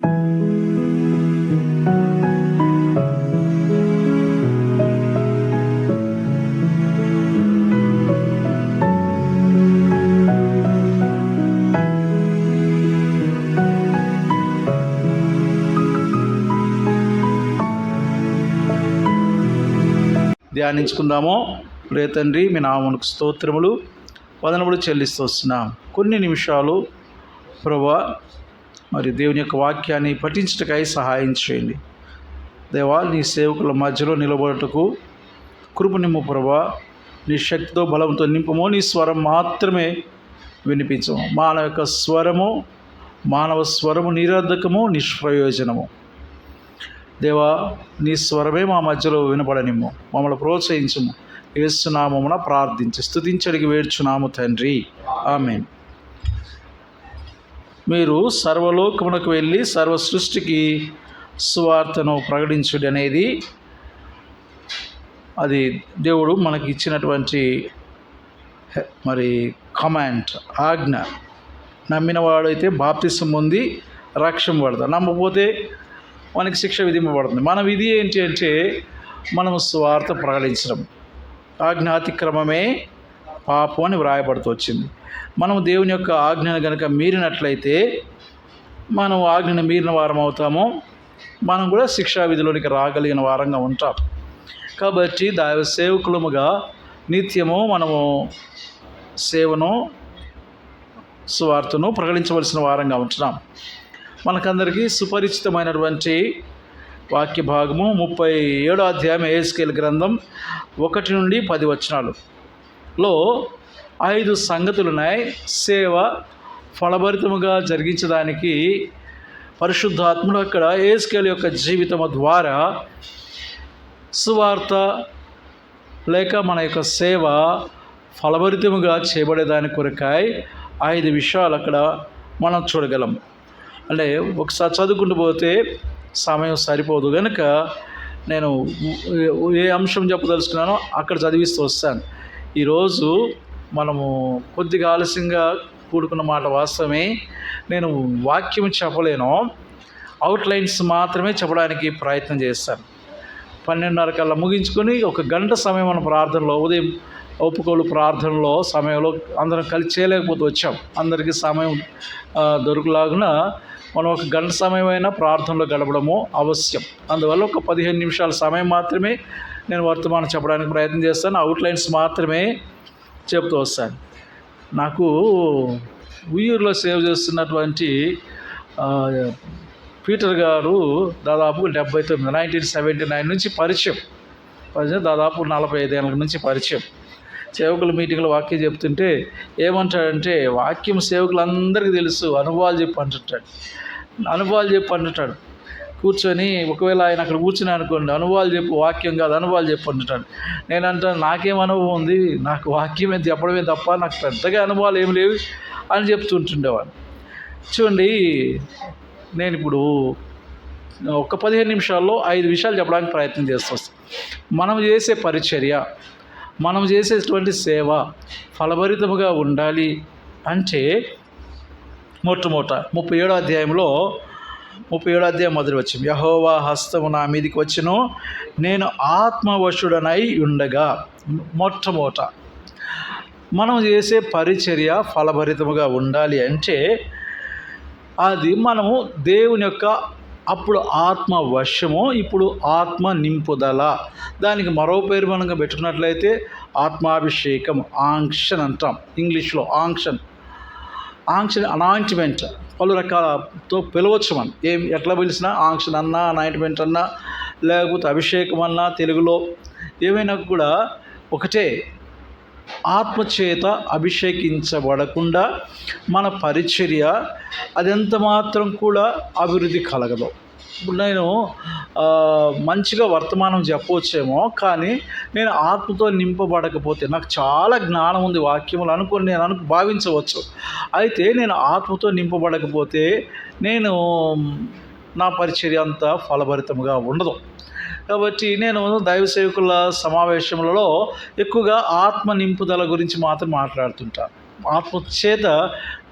ధ్యానించుకుందాము. ప్రియ తండ్రి, మీ నామమునకు స్తోత్రములు వందనములు చెల్లిస్తూ వస్తున్నాం. కొన్ని నిమిషాలు ప్రభువా మరి దేవుని యొక్క వాక్యాన్ని పఠించుటకై సహాయం చేయండి. దేవా, నీ సేవకుల మధ్యలో నిలబడుటకు కృప నిమ్ము ప్రభువా. నీ శక్తితో బలంతో నింపము. నీ స్వరం మాత్రమే వినిపించము. మానవ స్వరము నిరర్ధకము, నిష్ప్రయోజనము. దేవా, నీ స్వరమే మా మధ్యలో వినపడనిమ్ము. మమ్మల్ని ప్రోత్సహించము. యేసు నామమున ప్రార్థించి స్తుతించడికి వేడుచున్నాము తండ్రి, ఆమేన్. మీరు సర్వలోకమునకు వెళ్ళి సర్వ సృష్టికి సువార్తను ప్రకటించుడి అనేది అది దేవుడు మనకి ఇచ్చినటువంటి మరి కమాండ్, ఆజ్ఞ. నమ్మిన వాడైతే బాప్తిసం పొంది రక్షణ పడతాడు, నమ్మకపోతే మనకి శిక్ష విధింపబడుతుంది. మన విధి ఏంటి అంటే మనము సువార్త ప్రకటించడం. ఆజ్ఞాతిక్రమమే పాపం అని వ్రాయబడుతూ వచ్చింది. మనము దేవుని యొక్క ఆజ్ఞను కనుక మీరినట్లయితే మనం ఆజ్ఞను మీరిన వారం అవుతాము. మనం కూడా శిక్షా విధిలోనికి రాగలిగిన వారంగా ఉంటాం. కాబట్టి దైవ సేవకులముగా నిత్యము మనము సేవను సువార్తను ప్రకటించవలసిన వారంగా ఉంటున్నాం. మనకందరికీ సుపరిచితమైనటువంటి వాక్య భాగము 37వ అధ్యాయం యెహెజ్కేలు గ్రంథం 1 నుండి 10 వచనాలలో 5 సంగతులున్నాయి. సేవ ఫలభరితముగా జరిగించడానికి పరిశుద్ధాత్ముడు అక్కడ యెహెజ్కేలు యొక్క జీవితము ద్వారా సువార్త లేక మన యొక్క సేవ ఫలభరితముగా చేయబడేదాని కొరకాయ 5 విషయాలు అక్కడ మనం చూడగలం. అంటే ఒకసారి చదువుకుంటూ పోతే సమయం సరిపోదు కనుక నేను ఏ అంశం చెప్పదలుచుకున్నానో అక్కడ చదివిస్తూ వస్తాను. ఈరోజు మనము కొద్దిగా ఆలస్యంగా కూడుకున్న మాట వాస్తవమే. నేను వాక్యం చెప్పలేను, అవుట్లైన్స్ మాత్రమే చెప్పడానికి ప్రయత్నం చేస్తాను. 12:30 కల్లా ముగించుకొని 1 గంట సమయం మన ప్రార్థనలో, ఉదయం ఒప్పుకోలు ప్రార్థనలో సమయంలో అందరం కలిసి చేయలేకపోతే వచ్చాం. అందరికీ సమయం దొరుకులాగున మనం 1 గంట సమయం అయినా ప్రార్థనలో గడపడము అవశ్యం. అందువల్ల ఒక 15 నిమిషాల సమయం మాత్రమే నేను వర్తమానం చెప్పడానికి ప్రయత్నం చేస్తాను. అవుట్లైన్స్ మాత్రమే చెప్తూ వస్తాను. నాకు ఉయ్యూరులో సేవ్ చేస్తున్నటువంటి పీటర్ గారు దాదాపు 1979 నుంచి పరిచయం. దాదాపు 45 ఏళ్ళ నుంచి పరిచయం. సేవకుల మీటింగ్లో వాక్యం చెప్తుంటే ఏమంటాడంటే, వాక్యం సేవకులందరికీ తెలుసు, అనుభవాలు చెప్పి అంటుంటాడు. కూర్చొని ఒకవేళ ఆయన అక్కడ కూర్చుని అనుకోండి, అనుభవాలు చెప్పు, వాక్యం కాదు అనుభవాలు చెప్పు అంటుంటాడు. నేను అంటాను, నాకేం అనుభవం ఉంది, నాకు వాక్యం చెప్పడమే తప్ప నాకు పెద్దగా అనుభవాలు ఏమి లేవు అని చెప్తుంటుండేవాడు. చూడండి, నేను ఇప్పుడు ఒక 15 నిమిషాల్లో 5 విషయాలు చెప్పడానికి ప్రయత్నం చేస్తాను. మనం చేసే పరిచర్య, మనం చేసేటువంటి సేవ ఫలభరితముగా ఉండాలి అంటే మొట్టమొదట 37వ అధ్యాయంలో 37వ అధ్యాయం మొదటి వచనం, యెహోవా హస్తము నా మీదికి వచ్చెను, నేను ఆత్మవశుడనై ఉండగా. మొట్టమొదట మనం చేసే పరిచర్య ఫలభరితముగా ఉండాలి అంటే అది మనము దేవుని యొక్క అప్పుడు ఆత్మ వశము, ఇప్పుడు ఆత్మ నింపుదల. దానికి మరో పేరు మనగా పెట్టుకున్నట్లయితే ఆత్మాభిషేకం, ఆంక్షన్ అంటాం ఇంగ్లీష్లో. ఆంక్షన్, అనాయింట్మెంట్ పలు రకాలతో పిలవచ్చు. మనం ఎట్లా పిలిచినా ఆంక్షన్ అన్నా, అనాయింట్మెంట్ అన్నా, లేకపోతే అభిషేకం అన్నా, తెలుగులో ఏమైనా కూడా ఒకటే. ఆత్మచేత అభిషేకించబడకుండా మన పరిచర్య అదెంత మాత్రం కూడా అభివృద్ధి కలగదు. ఇప్పుడు నేను మంచిగా వర్తమానం చెప్పవచ్చేమో, కానీ నేను ఆత్మతో నింపబడకపోతే, నాకు చాలా జ్ఞానం ఉంది వాక్యములు అనుకొని నేను భావించవచ్చు. అయితే నేను ఆత్మతో నింపబడకపోతే నేను నా పరిచర్య అంతా ఫలభరితముగా ఉండదు. కాబట్టి నేను దైవ సేవకుల సమావేశములలో ఎక్కువగా ఆత్మ నింపుదల గురించి మాత్రం మాట్లాడుతుంటాను. ఆత్మ చేత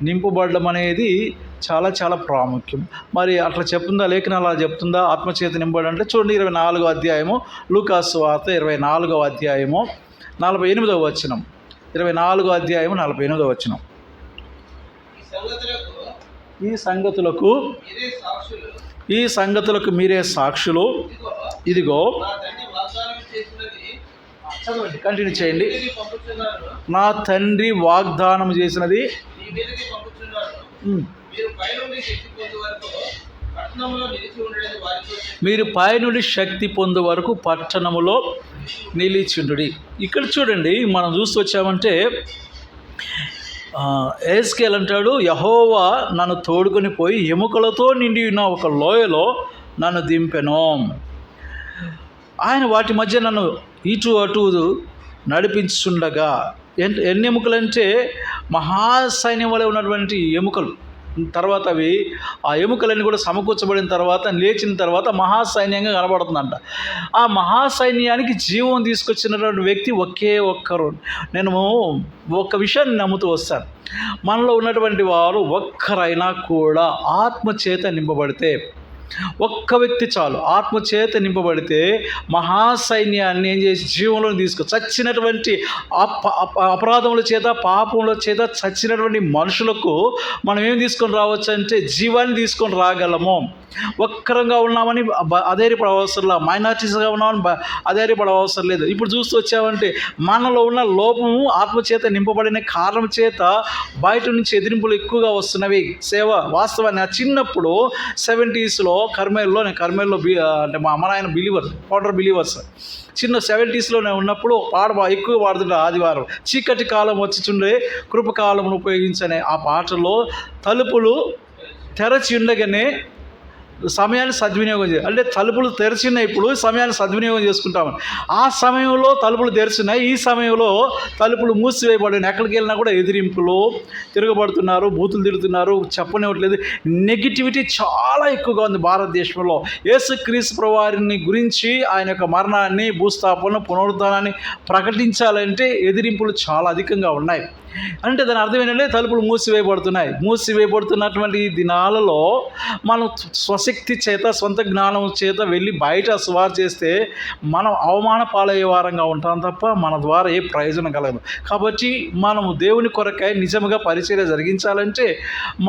నింపబడడం అనేది చాలా చాలా ప్రాముఖ్యం. మరి అట్లా చెప్తుందా లేఖనం, అలా చెప్తుందా ఆత్మచేత నింపబడడం అంటే చూడండి 24వ అధ్యాయము లూకాసు వార్త 24వ అధ్యాయము 48వ వచనం. 24వ అధ్యాయము 48వ వచనం. ఈ సంగతులకు మీరే సాక్షులు. ఇదిగో కంటిన్యూ చేయండి. నా తండ్రి వాగ్దానం చేసినది మీరు పైనుండి శక్తి పొందు వరకు పట్టణములో నిలిచిండుడి. ఇక్కడ చూడండి, మనం చూస్తూ వచ్చామంటే ఎహెజ్కేలు అంటాడు, యెహోవా నన్ను తోడుకొని పోయి ఎముకలతో నిండి ఉన్న ఒక లోయలో నన్ను దింపెను. ఆయన వాటి మధ్య నన్ను ఇటు అటు నడిపించుండగా, ఎన్ని ఎముకలంటే మహాసైన్యం వలె ఉన్నటువంటి ఎముకలు. తర్వాత ఆ ఎముకలన్నీ కూడా సమకూర్చబడిన తర్వాత, లేచిన తర్వాత మహాసైన్యంగా కనబడుతుందంట. ఆ మహాసైన్యానికి జీవం తీసుకొచ్చినటువంటి వ్యక్తి ఒకే ఒక్కరు. నేను ఒక్క విషయాన్ని నమ్ముతూ వస్తాను. మనలో ఉన్నటువంటి వారు ఒక్కరైనా కూడా ఆత్మచేత నింపబడితే, ఒక్క వ్యక్తి చాలు, ఆత్మచేత నింపబడితే మహాసైన్యాన్ని ఏం చేసి జీవంలో చచ్చినటువంటి అపరాధముల చేత, పాపముల చేత చచ్చినటువంటి మనుషులకు మనం ఏం తీసుకొని రావచ్చు అంటే జీవాన్ని తీసుకొని రాగలము. ఒక్కరంగా ఉన్నామని అధైర్యపడవసరం లేదు, మైనారిటీస్గా ఉన్నామని అధైర్యపడవసరం లేదు. ఇప్పుడు చూస్తూ వచ్చామంటే మనలో ఉన్న లోపము ఆత్మచేత నింపబడిన కారణం చేత బయట నుంచి ఎదిరింపులు ఎక్కువగా వస్తున్నవి. సేవ వాస్తవాన్ని నా చిన్నప్పుడు 70sలో నేను కర్మేల్లో అంటే మా అమ్మ నాయన పౌడర్ బిలీవర్స్. చిన్న 70sలోనే ఉన్నప్పుడు పాట ఎక్కువ పాడుతుంటే ఆదివారం చీకటి కాలం వచ్చిచుండే కృపకాలమును ఉపయోగించనే ఆ పాటలో తలుపులు తెరచి ఉండగానే సమయాన్ని సద్వినియోగం చేయాలి. అంటే తలుపులు తెరిచినాయి, ఇప్పుడు సమయాన్ని సద్వినియోగం చేసుకుంటామని. ఆ సమయంలో తలుపులు తెరిచినాయి, ఈ సమయంలో తలుపులు మూసివేయబడిన. ఎక్కడికి వెళ్ళినా కూడా ఎదిరింపులు, తిరగబడుతున్నారు, బూతులు తిరుగుతున్నారు, చెప్పనివ్వట్లేదు. నెగిటివిటీ చాలా ఎక్కువగా ఉంది భారతదేశంలో. యేసుక్రీస్తు ప్రభువారిని గురించి, ఆయన యొక్క మరణాన్ని, భూస్థాపన, పునరుద్ధానాన్ని ప్రకటించాలంటే ఎదిరింపులు చాలా అధికంగా ఉన్నాయి. అంటే దాని అర్థం ఏంటంటే తలుపులు మూసివేయబడుతున్నటువంటి ఈ దినాలలో మనం స్వశక్తి చేత, సొంత జ్ఞానం చేత వెళ్ళి బయట సువార్త చేస్తే మనం అవమాన పాలయ్యే వారంగా ఉంటాం తప్ప మన ద్వారా ఏ ప్రయోజనం కలగదు. కాబట్టి మనం దేవుని కొరకై నిజంగా పరిచర్య జరిగించాలంటే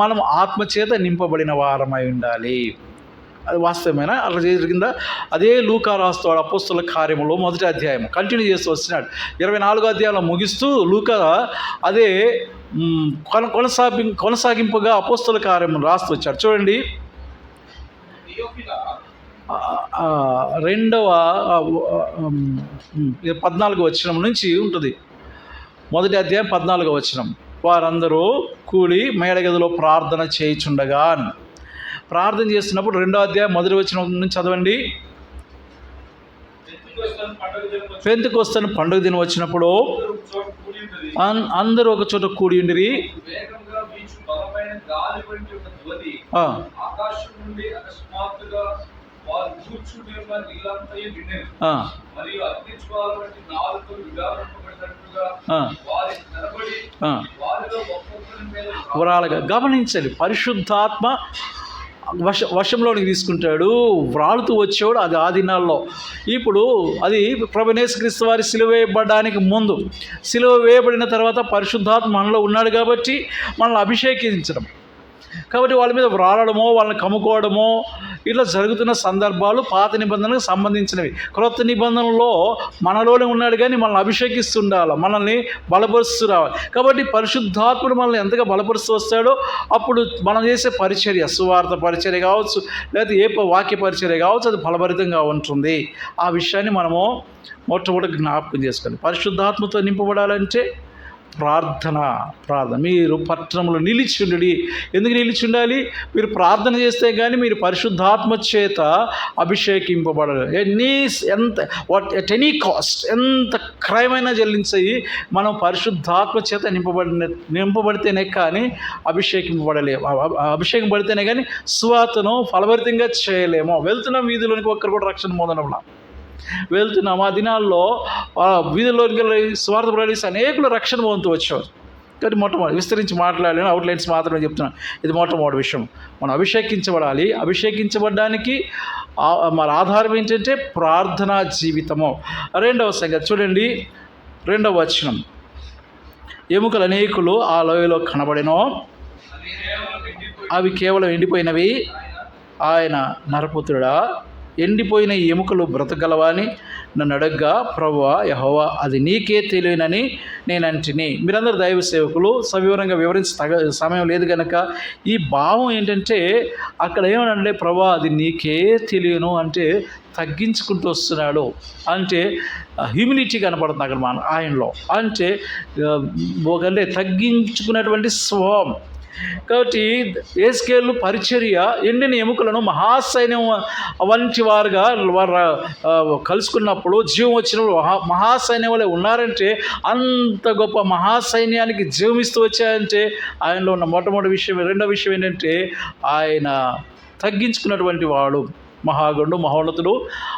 మనం ఆత్మచేత నింపబడిన వారమై ఉండాలి. అది వాస్తవమైన అట్లా జరిగిందా? అదే లూకా రాస్తాడు అపోస్తలుల కార్యములో 1వ అధ్యాయం కంటిన్యూ చేస్తూ వస్తున్నాడు. 24వ అధ్యాయంలో ముగిస్తూ లూకా అదే కొనసాగింపుగా అపోస్తలుల కార్యము రాస్తూ వచ్చాడు. చూడండి 14వ వచనం నుంచి ఉంటుంది. 1వ అధ్యాయం 14వ వచనం. వారందరూ కూడి మేడగదిలో ప్రార్థన చేయుచుండగా, ప్రార్థన చేస్తున్నప్పుడు 2వ అధ్యాయం 1వ వచనం నుంచి చదవండి. పెంతెకొస్తు పండుగ దినం వచ్చినప్పుడు అందరూ ఒక చోట కూడి ఉండిరి. గమనించాలి, పరిశుద్ధాత్మ వశంలోనికి తీసుకుంటాడు. వ్రాలుతూ వచ్చేవాడు అది ఆ దినాల్లో. ఇప్పుడు అది ప్రభువైన యేసుక్రీస్తు వారి సిలువ వేయబడడానికి ముందు, సిలువ వేయబడిన తర్వాత పరిశుద్ధాత్మ మనలో ఉన్నాడు కాబట్టి మనల్ని అభిషేకించడం, కాబట్టి వాళ్ళ మీద వ్రాలడమో, వాళ్ళని కమ్ముకోవడమో ఇట్లా జరుగుతున్న సందర్భాలు పాత నిబంధనలకు సంబంధించినవి. క్రొత్త నిబంధనలో మనలోనే ఉన్నాడు కానీ మనల్ని అభిషేకిస్తుండాలి, మనల్ని బలపరుస్తూ రావాలి. కాబట్టి పరిశుద్ధాత్ముడు మనల్ని ఎంతగా బలపరుస్తూ వస్తాడో అప్పుడు మనం చేసే పరిచర్య, సువార్త పరిచర్య కావచ్చు, లేకపోతే ఏ వాక్య పరిచర్య కావచ్చు, అది ఫలభరితంగా ఉంటుంది. ఆ విషయాన్ని మనము మొట్టమొదటి జ్ఞాపకం చేసుకోవాలి. పరిశుద్ధాత్మతో నింపబడాలంటే ప్రార్థన. మీరు పట్టణంలో నిలిచిండి. ఎందుకు నిలిచి ఉండాలి? మీరు ప్రార్థన చేస్తే కానీ మీరు పరిశుద్ధాత్మ చేత అభిషేకింపబడాలి. ఎట్ ఎనీ కాస్ట్, ఎంత క్రయమైనా చెల్లించాయి, మనం పరిశుద్ధాత్మ చేత నింపబడితేనే కానీ అభిషేకం పడితేనే కానీ సువార్తను ఫలభరితంగా చేయలేము. వెళ్తున్న వీధిలోనికి ఒక్కరు కూడా రక్షణ పొందడంలా వెళ్తున్నాం. ఆ దినాల్లో వీధుల్లోకి వెళ్ళి స్వార్థ ప్రకటిస్తే అనేకులు రక్షణ పొందుతూ వచ్చేవారు. కాబట్టి మొట్టమొదటి విస్తరించి మాట్లాడలేను, అవుట్లైన్స్ మాత్రమే చెప్తున్నాను. ఇది మొట్టమొదటి విషయం. మనం అభిషేకించబడాలి. అభిషేకించబడడానికి మరి ఆధారం ఏంటంటే ప్రార్థనా జీవితము. రెండవ సంగతి చూడండి, 2వ వచనం, ఎముకలు అనేకులు ఆ లోయలో కనబడెనో అవి కేవలం ఎండిపోయినవి. ఆయన నరపుత్రుడా, ఎండిపోయిన ఈ ఎముకలు బ్రతకగలవా అని నన్ను అడగ్గా, ప్రభువా యెహోవా అది నీకే తెలియనని నేనంటిని. మీరందరూ దైవ సేవకులు, సవివరంగా వివరించి సమయం లేదు కనుక ఈ భావం ఏంటంటే అక్కడ ఏమనంటే ప్రభువా అది నీకే తెలియను అంటే తగ్గించుకుంటూ వస్తున్నాడు, అంటే హ్యూమిలిటీ కనపడుతుంది అక్కడ ఆయనలో, అంటే ఒకటే తగ్గించుకున్నటువంటి స్వభావం. కాబట్టి యేస్కేలు పరిచర్య ఎండిన ఎముకలను మహాసైన్యం వంటి వారుగా వారు కలుసుకున్నప్పుడు, జీవం వచ్చినప్పుడు మహాసైన్యం వల్ల ఉన్నారంటే, అంత గొప్ప మహాసైన్యానికి జీవం ఇస్తూ వచ్చాయంటే ఆయనలో ఉన్న మొట్టమొదటి విషయం. రెండో విషయం ఏంటంటే ఆయన తగ్గించుకున్నటువంటి వాడు, మహాగణుడు, మహోన్నతుడు,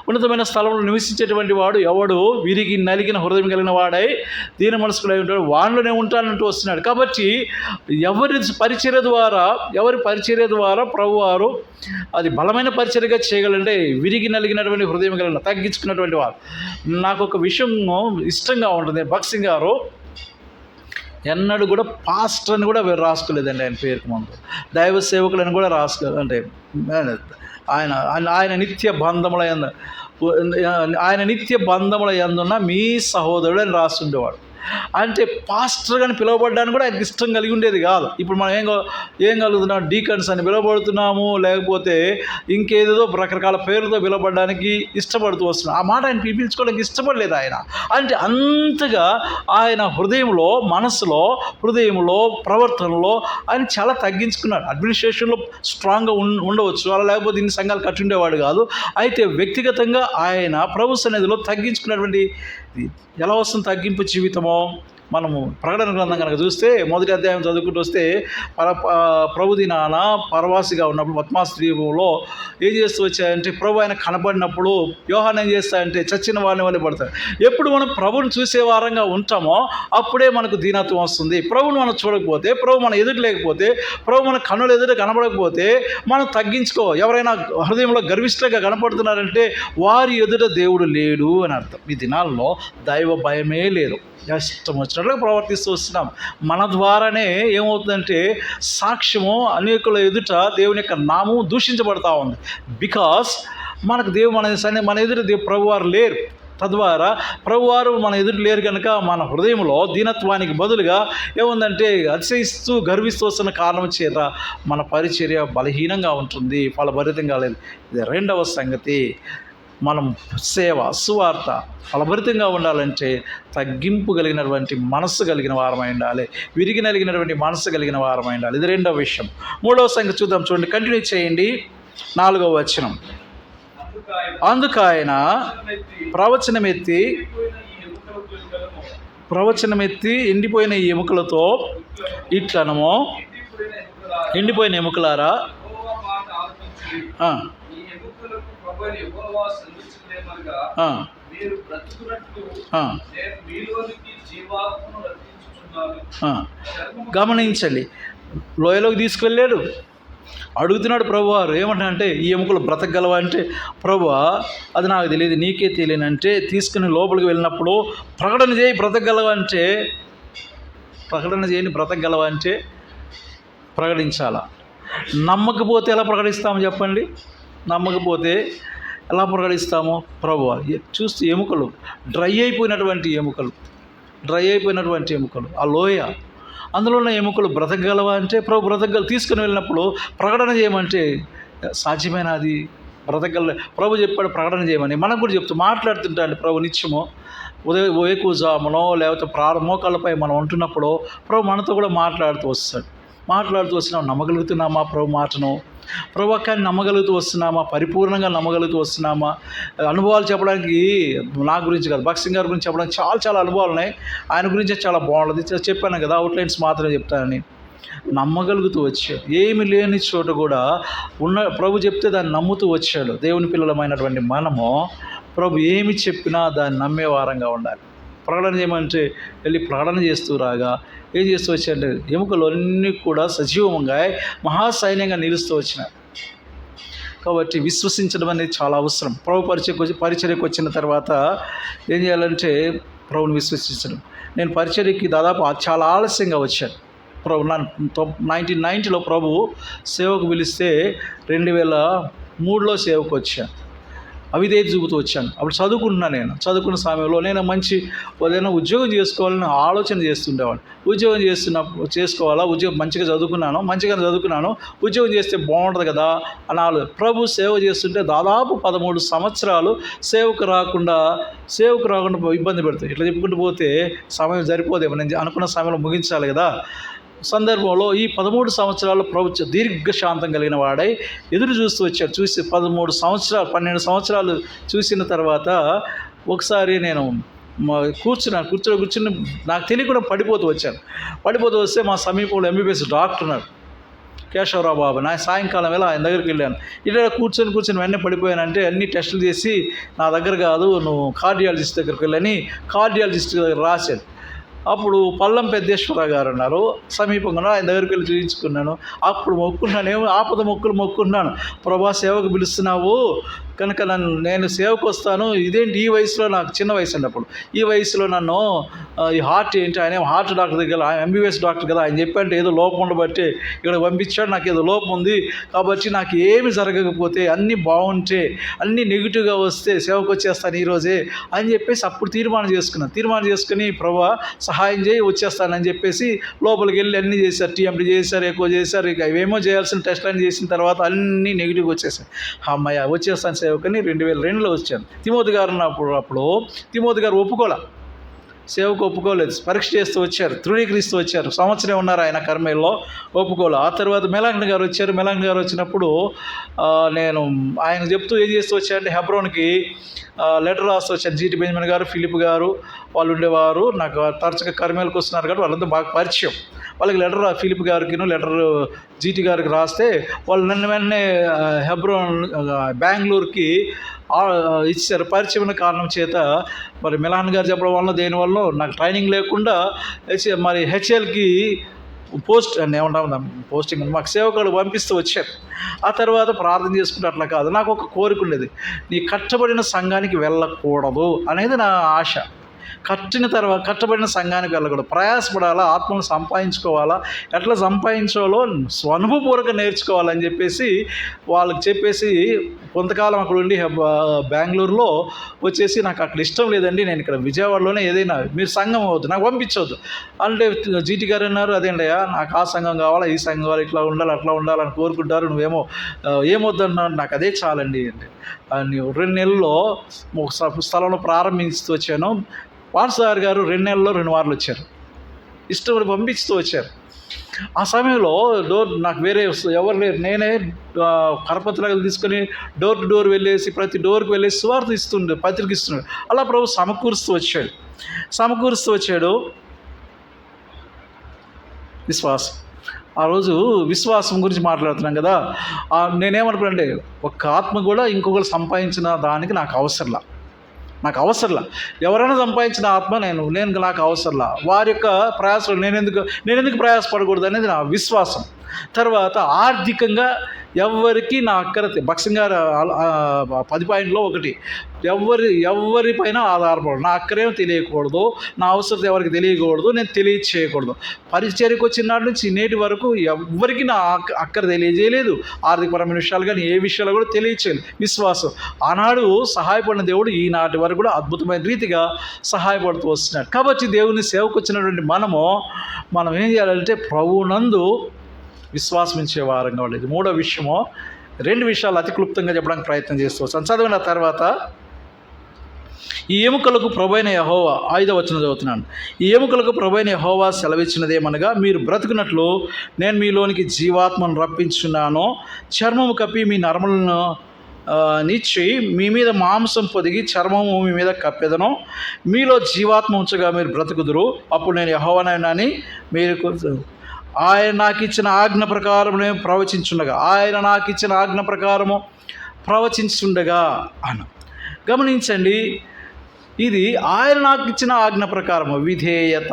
ఉన్నతమైన స్థలంలో నివసించేటువంటి వాడు ఎవడు, విరిగి నలిగిన హృదయం కలిగిన వాడై దీన మనస్కుడై ఉంటాడు, వాడిలోనే ఉంటానంటూ వస్తున్నాడు. కాబట్టి ఎవరి పరిచర్య ద్వారా ప్రభువారు అది బలమైన పరిచర్యగా చేయగలంటే విరిగి నలిగినటువంటి హృదయం కలిగిన తగ్గించుకున్నటువంటి వారు. నాకు ఒక విషయం ఇష్టంగా ఉంటుంది, భక్సింగ్ గారు ఎన్నడూ కూడా పాస్టర్ అని కూడా రాసుకోలేదండి ఆయన పేరుకు ముందు, దైవ సేవకులని కూడా రాసుకోలేదు. అంటే ఆయన నిత్య బంధముల యందున్న మీ సహోదరుడు అని రాస్తుండేవాడు. అంటే పాస్టర్ అని పిలువబడ్డానికి కూడా ఆయనకి ఇష్టం కలిగి ఉండేది కాదు. ఇప్పుడు మనం ఏం కలుగుతున్నాం, డీకన్స్ అని పిలువబడుతున్నాము, లేకపోతే ఇంకేదేదో రకరకాల పేరుతో పిలువబడడానికి ఇష్టపడుతూ వస్తున్నాం. ఆ మాట ఆయన పిలిపించుకోవడానికి ఇష్టపడలేదు ఆయన. అంటే అంతగా ఆయన హృదయంలో, మనసులో, హృదయంలో, ప్రవర్తనలో ఆయన చాలా తగ్గించుకున్నాడు. అడ్మినిస్ట్రేషన్లో స్ట్రాంగ్గా ఉండవచ్చు, అలా లేకపోతే ఇన్ని సంఘాలు కట్టుండేవాడు కాదు. అయితే వ్యక్తిగతంగా ఆయన ప్రభు సన్నిధిలో తగ్గించుకున్నటువంటి, ఎలా వస్తుంది తగ్గింపు జీవితమో, మనము ప్రకటన గ్రంథం కనుక చూస్తే 1వ అధ్యాయం చదువుకుంటూ వస్తే ప్రభు దినాన పరవాసిగా ఉన్నప్పుడు పద్మాసు ద్వీపంలో ఏం చేస్తూ వచ్చాయంటే, ప్రభు ఆయన కనబడినప్పుడు యోహాను ఏం చేస్తాయంటే చచ్చిన వారిని వల్ల పడతాడు. ఎప్పుడు మనం ప్రభుని చూసే వారంగా ఉంటామో అప్పుడే మనకు దీనత్వం వస్తుంది. ప్రభుని మనం చూడకపోతే, ప్రభు మన ఎదుట లేకపోతే, ప్రభు మన కన్నుల ఎదుట కనబడకపోతే మనం తగ్గించుకో. ఎవరైనా హృదయంలో గర్విష్ఠంగా కనపడుతున్నారంటే వారి ఎదుట దేవుడు లేడు అని అర్థం. ఈ దినాల్లో దైవ భయమే లేదు, ఇష్టం వచ్చినట్లుగా ప్రవర్తిస్తూ వస్తున్నాం. మన ద్వారానే ఏమవుతుందంటే సాక్ష్యము అనేకుల ఎదుట దేవుని యొక్క నామం దూషించబడతా ఉంది. బికాస్ మనకు మన ఎదుట ప్రభువారు లేరు. తద్వారా ప్రభువారు మన ఎదురు లేరు కనుక మన హృదయంలో దీనత్వానికి బదులుగా ఏముందంటే అతిశయిస్తూ గర్విస్తూ వస్తున్న కారణం చేత మన పరిచర్య బలహీనంగా ఉంటుంది, ఫలభరితంగా లేదు. ఇది 2వ సంగతి. మనం సేవ, సువార్త ఫలభరితంగా ఉండాలంటే తగ్గింపు కలిగినటువంటి మనస్సు కలిగిన వారమై ఉండాలి, విరిగి నలిగినటువంటి మనస్సు కలిగిన వారమై ఉండాలి. ఇది 2వ విషయం. 3వ సంగతి చూద్దాం, చూడండి, కంటిన్యూ చేయండి. 4వ వచనం, అందుకాయన ప్రవచనమెత్తి ఎండిపోయిన ఈ ఎముకలతో ఇట్లనము, ఎండిపోయిన ఎముకలారా, గమనించండి, లోయలోకి తీసుకువెళ్ళాడు, అడుగుతున్నాడు ప్రభువారు ఏమంటానంటే ఈ ఎముకలు బ్రతకగలవా అంటే, ప్రభువా అది నాకు తెలియదు, నీకే తెలియనంటే తీసుకుని లోపలికి వెళ్ళినప్పుడు ప్రకటన చేయి బ్రతకగలవా అంటే, ప్రకటన చేయని బ్రతకగలవా అంటే ప్రకటించాలా. నమ్మకపోతే ఎలా ప్రకటిస్తాము చెప్పండి? నమ్మకపోతే ఎలా ప్రకటిస్తాము? ప్రభువా చూస్తే ఎముకలు డ్రై అయిపోయినటువంటి ఎముకలు, ఆ లోయ, అందులో ఉన్న ఎముకలు బ్రతకగలవా అంటే ప్రభు తీసుకుని వెళ్ళినప్పుడు ప్రకటన చేయమంటే సాధ్యమైన అది బ్రతకగల ప్రభు చెప్పాడు ప్రకటన చేయమని. మనకు కూడా చెప్తూ మాట్లాడుతుంటాడు ప్రభు నిత్యము. వేకువజామునో లేకపోతే మోకాళ్ళపై మనం ఉంటున్నప్పుడు ప్రభు మనతో కూడా మాట్లాడుతూ వస్తున్నాం. నమ్మగలుగుతున్నామా ప్రభు మాటను? ప్రభు కానీ నమ్మగలుగుతూ వస్తున్నామా? పరిపూర్ణంగా నమ్మగలుగుతూ వస్తున్నామా? అనుభవాలు చెప్పడానికి నా గురించి కాదు, భక్సింగ్ గారి గురించి చెప్పడానికి చాలా అనుభవాలు ఉన్నాయి. ఆయన గురించి చాలా బాగుంటుంది. చెప్పాను కదా, అవుట్లైన్స్ మాత్రమే చెప్తానని. నమ్మగలుగుతూ వచ్చాడు. ఏమి లేని చోట కూడా ప్రభు చెప్తే దాన్ని నమ్ముతూ వచ్చాడు. దేవుని పిల్లలమైనటువంటి మనము ప్రభు ఏమి చెప్పినా దాన్ని నమ్మే వారంగా ఉండాలి. ప్రకటన చేయమంటే వెళ్ళి ప్రకటన చేస్తూ రాగా ఏం చేస్తూ వచ్చాయంటే ఎముకలు అన్నీ కూడా సజీవంగా మహాసైన్యంగా నిలుస్తూ వచ్చినాయి. కాబట్టి విశ్వసించడం అనేది చాలా అవసరం. ప్రభు పరిచర్యకు వచ్చిన తర్వాత ఏం చేయాలంటే ప్రభుని విశ్వసించడం. నేను పరిచర్యకి దాదాపు చాలా ఆలస్యంగా వచ్చాను. ప్రభు 1990లో ప్రభు సేవకు పిలిస్తే 2003లో సేవకు వచ్చాను. అవిధేయత చూపుతూ వచ్చాను. అప్పుడు చదువుకుంటున్నాను. నేను చదువుకున్న సమయంలో నేను ఏదైనా ఉద్యోగం చేసుకోవాలని ఆలోచన చేస్తుండేవాడు. ఉద్యోగం చేసుకోవాలా, ఉద్యోగం మంచిగా చదువుకున్నాను, ఉద్యోగం చేస్తే బాగుంటుంది కదా అని ప్రభు సేవ చేస్తుంటే దాదాపు 13 సంవత్సరాలు సేవకు రాకుండా ఇబ్బంది పెడతాయి. ఇట్లా చెప్పుకుంటూ పోతే సమయం సరిపోదేమో, నేను అనుకున్న సమయంలో ముగించాలి కదా. సందర్భంలో ఈ 13 సంవత్సరాలు ప్రభు దీర్ఘశాంతం కలిగిన వాడై ఎదురు చూస్తూ వచ్చాడు. 12 సంవత్సరాలు చూసిన తర్వాత ఒకసారి నేను కూర్చుని నాకు తెలియకుండా పడిపోతూ వస్తే మా సమీపంలో ఎంబీబీఎస్ డాక్టర్ ఉన్నారు, కేశవరావు బాబు. నా సాయంకాలం వేళ ఆయన దగ్గరికి వెళ్ళాను. ఇలా కూర్చొని వెంటనే పడిపోయానంటే అన్ని టెస్టులు చేసి నా దగ్గర కాదు, నువ్వు కార్డియాలజిస్ట్ దగ్గరికి వెళ్ళని కార్డియాలజిస్ట్ దగ్గర రాశాడు. అప్పుడు పల్లం పెద్దేశ్వరరావు గారు ఉన్నారు సమీపంగా, ఆయన దగ్గరికి వెళ్ళి చూపించుకున్నాను. అప్పుడు మొక్కున్నాను, ఆపద మొక్కున్నాను, ప్రభా సేవకు పిలుస్తున్నావు కనుక నేను సేవకు వస్తాను. ఇదేంటి ఈ వయసులో, నాకు చిన్న వయసు అండి అప్పుడు, ఈ వయసులో నన్ను ఈ హార్ట్ ఏంటి, ఆయన హార్ట్ డాక్టర్ దగ్గర, ఆయన ఎంబీబీఎస్ డాక్టర్ కదా, ఆయన చెప్పంటే ఏదో లోపం ఉండబట్టి ఇక్కడ పంపించాడు, నాకు ఏదో లోపం ఉంది కాబట్టి నాకు ఏమి జరగకపోతే అన్నీ బాగుంటే అన్నీ నెగిటివ్గా వస్తే సేవకు వచ్చేస్తాను ఈరోజే అని చెప్పేసి అప్పుడు తీర్మానం చేసుకుని ప్రభా సహాయం చేయి వచ్చేస్తానని చెప్పేసి లోపలికి వెళ్ళి అన్నీ చేశారు. టీఎంటీ చేశారు, ఎక్కువ చేశారు, ఇక ఇవేమో చేయాల్సిన టెస్ట్ అన్నీ చేసిన తర్వాత అన్నీ నెగిటివ్గా వచ్చేసాయి. అమ్మయ్య వచ్చేస్తాను సేవకని 2002లో వచ్చాను. తిమోతి గారు ఉన్నప్పుడు తిమోతి గారు సేవకు ఒప్పుకోలేదు. పరీక్ష చేస్తూ వచ్చారు, ధృవీకరిస్తూ వచ్చారు. సంవత్సరం ఉన్నారు ఆయన కర్మేల్లో, ఒప్పుకోలే. ఆ తర్వాత మెలాంగ్ని గారు వచ్చినప్పుడు నేను ఆయన చెప్తూ ఏం చేస్తూ వచ్చారంటే హెబ్రోన్కి లెటర్ రాస్తూ వచ్చాను. జీటీ బెంజమిన్ గారు, ఫిలిప్ గారు వాళ్ళు ఉండేవారు. నాకు తరచుగా కర్మేలకు వస్తున్నారు కాబట్టి వాళ్ళంతా బాగా పరిచయం. వాళ్ళకి ఫిలిప్ గారికి లెటర్ జీటీ గారికి రాస్తే వాళ్ళు నన్ను వెంటనే హెబ్రోన్ బెంగళూరుకి ఇచ్చారు. పరిచయం కారణం చేత మరి మిలాన్ గారు చెప్పడం వల్ల దేనివల్ల నాకు ట్రైనింగ్ లేకుండా మరి హెచ్ఎల్కి పోస్టింగ్ మాకు సేవకుడు పంపిస్తూ వచ్చారు. ఆ తర్వాత ప్రార్థన చేసుకుంటే అట్లా కాదు, నాకు ఒక కోరిక ఉండేది, నీ కట్టబడిన సంఘానికి వెళ్ళకూడదు అనేది నా ఆశ. కట్టబడిన సంఘానికి వెళ్ళకూడదు, ప్రయాసపడాలా, ఆత్మను సంపాదించుకోవాలా, ఎట్లా సంపాదించాలో అనుభవపూర్వక నేర్చుకోవాలని చెప్పేసి వాళ్ళకి చెప్పేసి కొంతకాలం అక్కడ ఉండి బెంగళూరులో వచ్చేసి నాకు అక్కడ ఇష్టం లేదండి, నేను ఇక్కడ విజయవాడలోనే ఏదైనా మీరు సంఘం అవుతుంది నాకు పంపించవద్దు అంటే జీటీ గారు అన్నారు, అదేంటయ్యా నాకు ఆ సంఘం కావాలా, ఈ సంఘం కావాలి, ఇట్లా ఉండాలి అట్లా ఉండాలని కోరుకుంటారు, నువ్వేమో ఏమొద్దన్నాడు, నాకు అదే చాలండి అంటే 2 నెలల్లో ఒక స్థలంలో ప్రారంభిస్తూ వచ్చాను. వాట్సార్ గారు 2 నెలల్లో 2 వారాలు వచ్చారు, ఇష్టపడి పంపిస్తూ వచ్చారు. ఆ సమయంలో నాకు వేరే ఎవరు లేరు, నేనే కరపత్రాలు తీసుకొని డోర్ టు డోర్ వెళ్ళేసి ప్రతి డోర్కి వెళ్ళేసి సువార్త పత్రిక ఇస్తున్నాడు. అలా ప్రభు సమకూరుస్తూ వచ్చాడు. విశ్వాసం, ఆ రోజు విశ్వాసం గురించి మాట్లాడుతున్నాం కదా, నేనేమనుకున్నానంటే ఒక ఆత్మ కూడా ఇంకొకరు సంపాదించిన దానికి నాకు అవసరంలా, ఎవరైనా సంపాదించిన ఆత్మ నాకు అవసరంలా, వారి యొక్క ప్రయాసాలు నేను ఎందుకు ప్రయాసపడకూడదు అనేది నా విశ్వాసం. తర్వాత ఆర్థికంగా ఎవరికి నా అక్కర భక్సింగ్ గారు 10 పాయింట్లో ఒకటి, ఎవరిపైన ఆధారపడదు, నా అక్కరేమో తెలియకూడదు, నా అవసరం ఎవరికి తెలియకూడదు, నేను తెలియచేయకూడదు. పరిచర్యకు వచ్చిన నాటి నుంచి నేటి వరకు ఎవరికి నా అక్కర తెలియజేయలేదు, ఆర్థికపరమైన విషయాలు కానీ ఏ విషయాలు కూడా తెలియచేయలేదు. విశ్వాసం, ఆనాడు సహాయపడిన దేవుడు ఈనాటి వరకు కూడా అద్భుతమైన రీతిగా సహాయపడుతూ వస్తున్నాడు. కాబట్టి దేవుని సేవకు వచ్చినటువంటి మనం ఏం చేయాలంటే ప్రభువునందు విశ్వాసం ఇచ్చే వారంగా ఉండేది. 3వ విషయము, 2 విషయాలు అతి క్లుప్తంగా చెప్పడానికి ప్రయత్నం చేస్తూ వచ్చాను. చదివిన తర్వాత ఈ ఎముకలకు ప్రభువైన యెహోవా 5వ వచనం చదువుతున్నాను. ఈ ఎముకలకు ప్రభువైన యెహోవా సెలవిచ్చినదేమనగా, మీరు బ్రతుకున్నట్లు నేను మీలోనికి జీవాత్మను రప్పించున్నాను, చర్మము కప్పి మీ నరములను నిచ్చి మీ మీద మాంసం పొదిగి చర్మము మీ మీద కప్పెదను, మీలో జీవాత్మ ఉంచగా మీరు బ్రతుకుదురు, అప్పుడు నేను యెహోవానని మీరు ఆయన నాకు ఇచ్చిన ఆజ్ఞ ప్రకారం నేను ప్రవచించుండగా అన్న. గమనించండి, ఇది ఆయన నాకు ఇచ్చిన ఆజ్ఞ ప్రకారము విధేయత.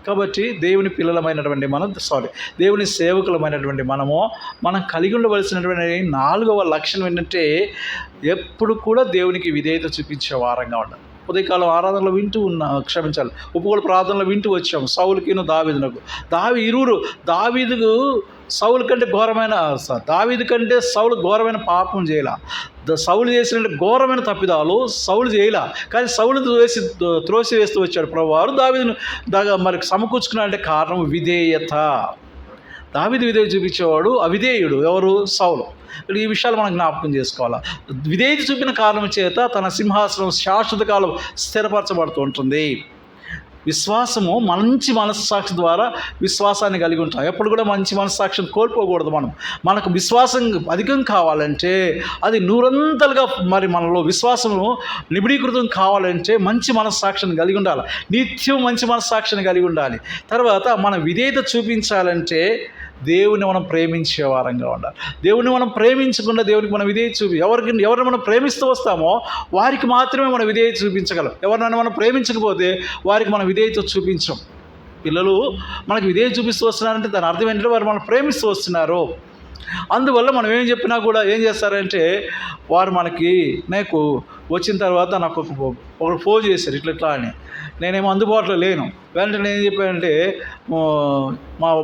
కాబట్టి దేవుని పిల్లలమైనటువంటి దేవుని సేవకులమైనటువంటి మనం కలిగి ఉండవలసినటువంటి 4వ లక్షణం ఏంటంటే ఎప్పుడు కూడా దేవునికి విధేయత చూపించే వారంగా ఉండాలి. ఉదయకాలం ఆరాధనలో ఉపకుల ప్రార్థనలో వింటూ వచ్చాము సౌలుకిను దావీదునకు. దావీదుకు సౌలు కంటే సౌలు ఘోరమైన పాపం చేయాల. సౌలు చేసిన ఘోరమైన తప్పిదాలు సౌలు చేయాల, కానీ సౌలుని త్రోసివేస్తూ వచ్చాడు ప్రభువారు. దావీదును మరి సమకూర్చుకున్నాడంటే కారణం విధేయత. దావీదు విధేయత చూపించేవాడు, అవిధేయుడు ఎవరు? సౌలు. ఈ విషయాలు మనం జ్ఞాపకం చేసుకోవాలి. విధేయత చూపిన కారణం చేత తన సింహాసనం శాశ్వత కాలం స్థిరపరచబడుతూ ఉంటుంది. విశ్వాసము మంచి మనస్సాక్షి ద్వారా విశ్వాసాన్ని కలిగి ఉంటాం. ఎప్పుడు కూడా మంచి మనస్సాక్షిని కోల్పోకూడదు. మనకు విశ్వాసం అధికం కావాలంటే, అది 100 మరి మనలో విశ్వాసము నిబిడీకృతం కావాలంటే మంచి మనస్సాక్షిని కలిగి ఉండాలి. నిత్యం మంచి మనస్సాక్షిని కలిగి ఉండాలి. తర్వాత మన విధేయత చూపించాలంటే దేవుని మనం ప్రేమించే వారంగా ఉండాలి. దేవుని మనం ప్రేమించకుండా దేవునికి మనం విధేయత ఎవరిని మనం ప్రేమిస్తూ వస్తామో వారికి మాత్రమే మనం విధేయత చూపించగలం. ఎవరినైనా మనం ప్రేమించకపోతే వారికి మనం విధేయత చూపించం. పిల్లలు మనకు విధేయత చూపిస్తూ వస్తున్నారంటే దాని అర్థం ఏంటంటే వారు మనం ప్రేమిస్తూ వస్తున్నారు. అందువల్ల మనం ఏం చెప్పినా కూడా ఏం చేస్తారంటే వారు నాకు వచ్చిన తర్వాత నాకు ఒకరు ఫోన్ చేశారు ఇట్లా అని. నేనేమో అందుబాటులో లేను. వెంటనే ఏం చెప్పానంటే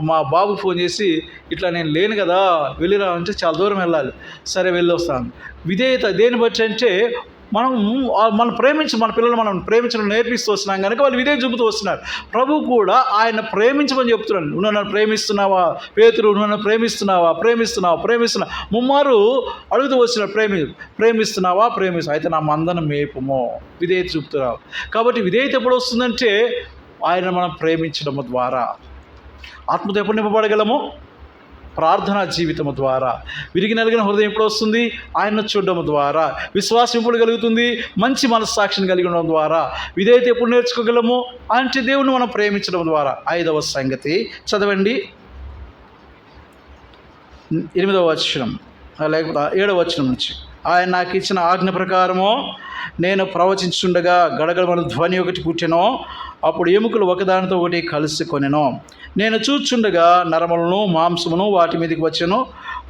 మా బాబు ఫోన్ చేసి ఇట్లా నేను లేను కదా వెళ్ళిరా అంటే, చాలా దూరం వెళ్ళాలి, సరే వెళ్ళి వస్తాను. విధేయత దేని బట్టి అంటే మన పిల్లలు మనం ప్రేమించడం నేర్పిస్తూ వస్తున్నాం కనుక వాళ్ళు విధేయత చూపుతూ వస్తున్నారు. ప్రభు కూడా ఆయన ప్రేమించమని చెప్తున్నాడు. నువ్వు నన్ను ప్రేమిస్తున్నావా పేతురు, నువ్వు నన్ను ప్రేమిస్తున్నావా ముమ్మారు అడుగుతూ వచ్చినాడు. ప్రేమిస్తున్నావా అయితే నా మందను మేపుమో. విధేయత చూపుతున్నావు. కాబట్టి విధేయత ఎప్పుడు వస్తుందంటే ఆయన మనం ప్రేమించడం ద్వారా. ఆత్మతో ఎప్పుడు నింపబడగలము? ప్రార్థనా జీవితము ద్వారా. విరిగి నలిగిన హృదయం ఎప్పుడు వస్తుంది? ఆయన్ను చూడడం ద్వారా. విశ్వాసం ఎప్పుడు కలుగుతుంది? మంచి మనస్సాక్షిని కలిగి ఉండడం ద్వారా. విధేయత ఎప్పుడు నేర్చుకోగలము అంటే దేవుని మనం ప్రేమించడం ద్వారా. 5వ సంగతి చదవండి, 8వ వచనం లేకపోతే 7వ వచనం నుంచి. ఆయన నాకు ఇచ్చిన ఆజ్ఞ ప్రకారము నేను ప్రవచించుండగా గడగడమని ధ్వని ఒకటి పుట్టెను. అప్పుడు ఎముకలు ఒకదానితో ఒకటి కలిసి కొనెను. నేను చూచుండగా నరములను మాంసమును వాటి మీదకి వచ్చెను.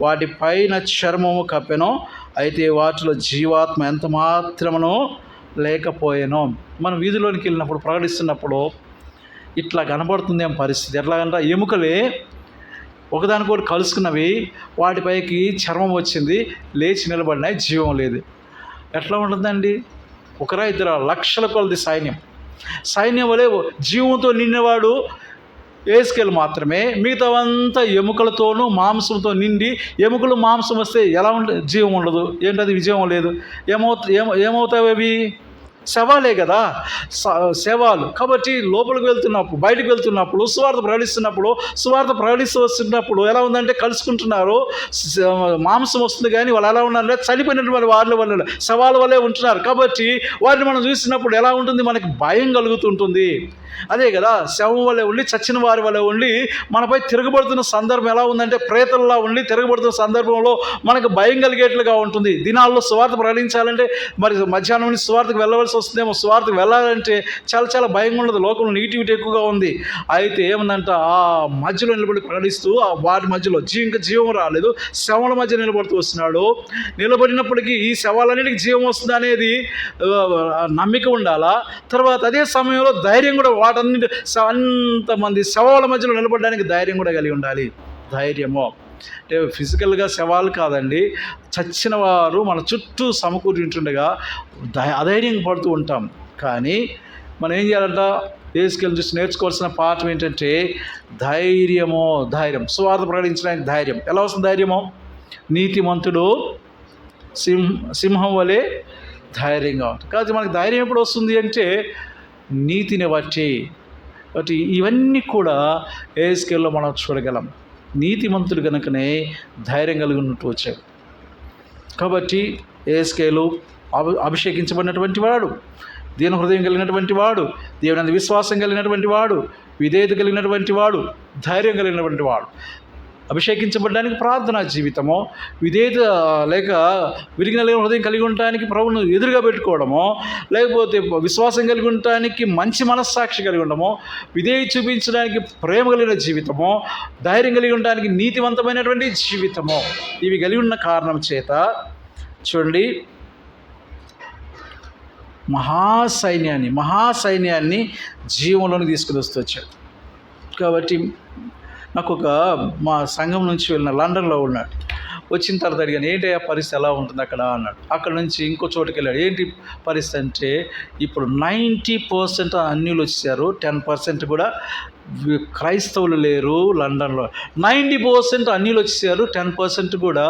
వాటి పైన చర్మము కప్పెను. అయితే వాటిలో జీవాత్మ ఎంత మాత్రమును లేకపోయాను. మనం వీధిలోనికి వెళ్ళినప్పుడు ప్రకటిస్తున్నప్పుడు ఇట్లా కనబడుతుంది పరిస్థితి. ఎట్లాగంటే ఎముకలే ఒకదానికొకటి కలుసుకున్నవి, వాటిపైకి చర్మం వచ్చింది, లేచి నిలబడినాయి, జీవం లేదు. ఎట్లా ఉంటుందండి? 1-2 లక్షల కొలది సైన్యం వలె జీవంతో నిండినవాడు యేసుకేలు మాత్రమే. మిగతావంతా ఎముకలతోనూ మాంసంతో నిండి, ఎముకలు మాంసం వస్తే ఎలా ఉంటుంది? జీవం ఉండదు. ఏంటది? విజయం లేదు. ఏమవుతాయి అవి? శవాలే కదా, శవాలు. కాబట్టి లోపలికి వెళ్తున్నప్పుడు, బయటకు వెళ్తున్నప్పుడు, సువార్త ప్రకటిస్తూ వస్తున్నప్పుడు ఎలా ఉందంటే కలుసుకుంటున్నారు. మాంసం వస్తుంది కానీ వాళ్ళు ఎలా ఉన్నారంటే చనిపోయినటువంటి వాళ్ళ వల్ల శవాల వల్లే ఉంటున్నారు. కాబట్టి వారిని మనం చూసినప్పుడు ఎలా ఉంటుంది? మనకి భయం కలుగుతుంటుంది. అదే కదా, శవం వల్లే ఉండి, చచ్చిన వారి వల్లే ఉండి మనపై తిరగబడుతున్న సందర్భం ఎలా ఉందంటే ప్రేతల్లా ఉండి తిరగబడుతున్న సందర్భంలో మనకు భయం కలిగేట్లుగా ఉంటుంది. దినాల్లో సువార్త ప్రకటించాలంటే మరి మధ్యాహ్నం నుంచి సువార్తకు వెళ్ళవలసి వస్తుందేమో. సువార్తకు వెళ్ళాలంటే చాలా భయంగా ఉండదు. లోకంలో నెగిటివిటీ ఎక్కువగా ఉంది. అయితే ఏముందంట, ఆ మధ్యలో నిలబడి ప్రకటిస్తూ వారి మధ్యలో ఇంకా జీవం రాలేదు, శవాల మధ్య నిలబడుతూ వస్తున్నాడు. నిలబడినప్పటికీ ఈ శవాలన్నిటికీ జీవం వస్తుంది అనేది నమ్మిక ఉండాలా. తర్వాత అదే సమయంలో ధైర్యం కూడా, వాటన్నిటి అంతమంది శవాల మధ్యలో నిలబడడానికి ధైర్యం కూడా కలిగి ఉండాలి. ధైర్యము అంటే ఫిజికల్గా శవాలు కాదండి, చచ్చిన వారు మన చుట్టూ సమకూరి ఉంటుండగా అధైర్యం పడుతూ ఉంటాం. కానీ మనం ఏం చేయాలంట? యేసుకేలుని చూసి నేర్చుకోవాల్సిన పాఠం ఏంటంటే ధైర్యం. సువార్త ప్రకటించడానికి ధైర్యం. ఎలా వస్తుంది ధైర్యము? నీతిమంతుడు సింహం వలె ధైర్యంగా ఉంటుంది. కాబట్టి మనకి ధైర్యం ఎప్పుడు వస్తుంది అంటే నీతిని బట్టి. కాబట్టి ఇవన్నీ కూడా యేసుకేలులో మనం చూడగలం. నీతిమంతుడు కనుకనే ధైర్యం కలిగి ఉన్నట్టు వచ్చాడు. కాబట్టి యేసుకేలు అభిషేకించబడినటువంటి వాడు, దీన హృదయం కలిగినటువంటి వాడు, దేవుని యందు విశ్వాసం కలిగినటువంటి వాడు, విధేయత కలిగినటువంటి వాడు, ధైర్యం కలిగినటువంటి వాడు. అభిషేకించబడడానికి ప్రార్థనా జీవితము, విధేయత లేక విరిగిన హృదయం కలిగి ఉండటానికి ప్రభువును ఎదురుగా పెట్టుకోవడము, లేకపోతే విశ్వాసం కలిగి ఉండటానికి మంచి మనస్సాక్షి కలిగి ఉండడము, విధేయత చూపించడానికి ప్రేమ కలిగిన జీవితము, ధైర్యం కలిగి ఉండడానికి నీతివంతమైనటువంటి జీవితము, ఇవి కలిగి ఉన్న కారణం చేత చూడండి మహాసైన్యాన్ని జీవంలోకి తీసుకుని వస్తూ వచ్చాడు. కాబట్టి నాకు మా సంఘం నుంచి వెళ్ళిన లండన్లో ఉన్నాడు. వచ్చిన తర్వాత అడిగాను, ఏంటి ఆ పరిస్థితి ఎలా ఉంటుంది అక్కడ అన్నాడు. అక్కడ నుంచి ఇంకో చోటుకి వెళ్ళాడు. ఏంటి పరిస్థితి అంటే ఇప్పుడు 90% అన్యులు వచ్చారు, 10% కూడా క్రైస్తవులు లేరు లండన్లో. 90% అన్యులు వచ్చారు, 10% కూడా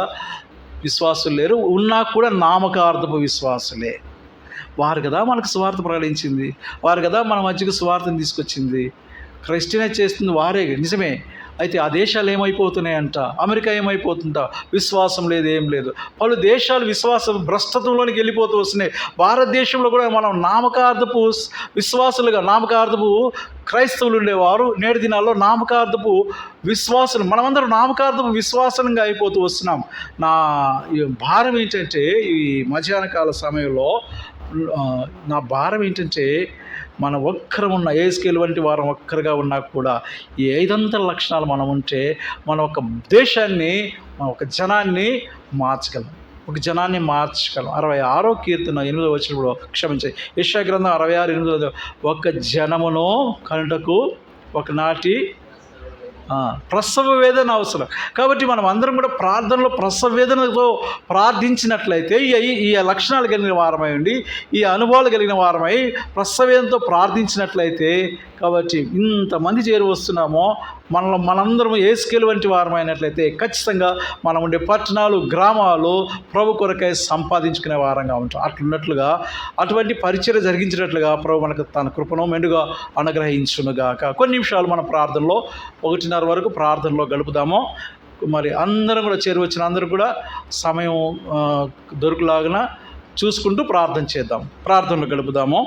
విశ్వాసులు లేరు. ఉన్నా కూడా నామకార్థపు విశ్వాసులే. వారు కదా మనకు సువార్త ప్రకటించింది, వారు కదా మన మధ్యకు సువార్తను తీసుకొచ్చింది. క్రిస్టియనైజ్ చేస్తుంది వారే, నిజమే. అయితే ఆ దేశాలు ఏమైపోతున్నాయంట, అమెరికా ఏమైపోతుందా, విశ్వాసం లేదు, ఏం లేదు. పలు దేశాలు విశ్వాసం భ్రష్టత్వంలోనికి వెళ్ళిపోతూ వస్తున్నాయి. భారతదేశంలో కూడా మనం నామకార్థపు విశ్వాసులుగా, నామకార్థపు క్రైస్తవులు ఉండేవారు, నేటి దినాల్లో నామకార్థపు విశ్వాసులు, మనమందరం నామకార్థపు విశ్వాసంగా అయిపోతూ వస్తున్నాం. నా భారం ఏంటంటే ఈ మధ్యాహ్నకాల సమయంలో నా భారం ఏంటంటే మన ఒక్కరమున్న ఏస్కేల్ వంటి వారం ఒక్కరుగా ఉన్నా కూడా ఈ 500 లక్షణాలు మనం ఉంటే మన ఒక దేశాన్ని, మన ఒక జనాన్ని మార్చగలం. 66వ కీర్తన 8వ వచనంలో క్షమించాయి, యెషయా గ్రంథం 66:8, ఒక జనమును కనుటకు ఒకనాటి ప్రసవ వేదన అవసరం. కాబట్టి మనం అందరం కూడా ప్రార్థనలో ప్రసవ వేదనతో ప్రార్థించినట్లయితే ఈ లక్షణాలు కలిగిన వారమై ఉండి, ఈ అనుభవాలు కలిగిన వారమై ప్రసవ వేదనతో ప్రార్థించినట్లయితే, కాబట్టి ఇంతమంది చేరి వస్తున్నామో మనందరం ఏస్కేల్ వంటి వారమైనట్లయితే ఖచ్చితంగా మనం ఉండే పట్టణాలు, గ్రామాలు ప్రభు కొరకై సంపాదించుకునే వారంగా ఉంటాం. అట్లున్నట్లుగా అటువంటి పరిచర్య జరిగించినట్లుగా ప్రభు మనకు తన కృపను మెండుగా అనుగ్రహించునుగాక. కొన్ని నిమిషాలు మన ప్రార్థనలో 1:30 వరకు ప్రార్థనలో గడుపుదాము. మరి అందరం కూడా చేరి వచ్చిన అందరూ కూడా సమయం దొరుకులాగిన చూసుకుంటూ ప్రార్థన చేద్దాం. ప్రార్థనలో గడుపుదాము.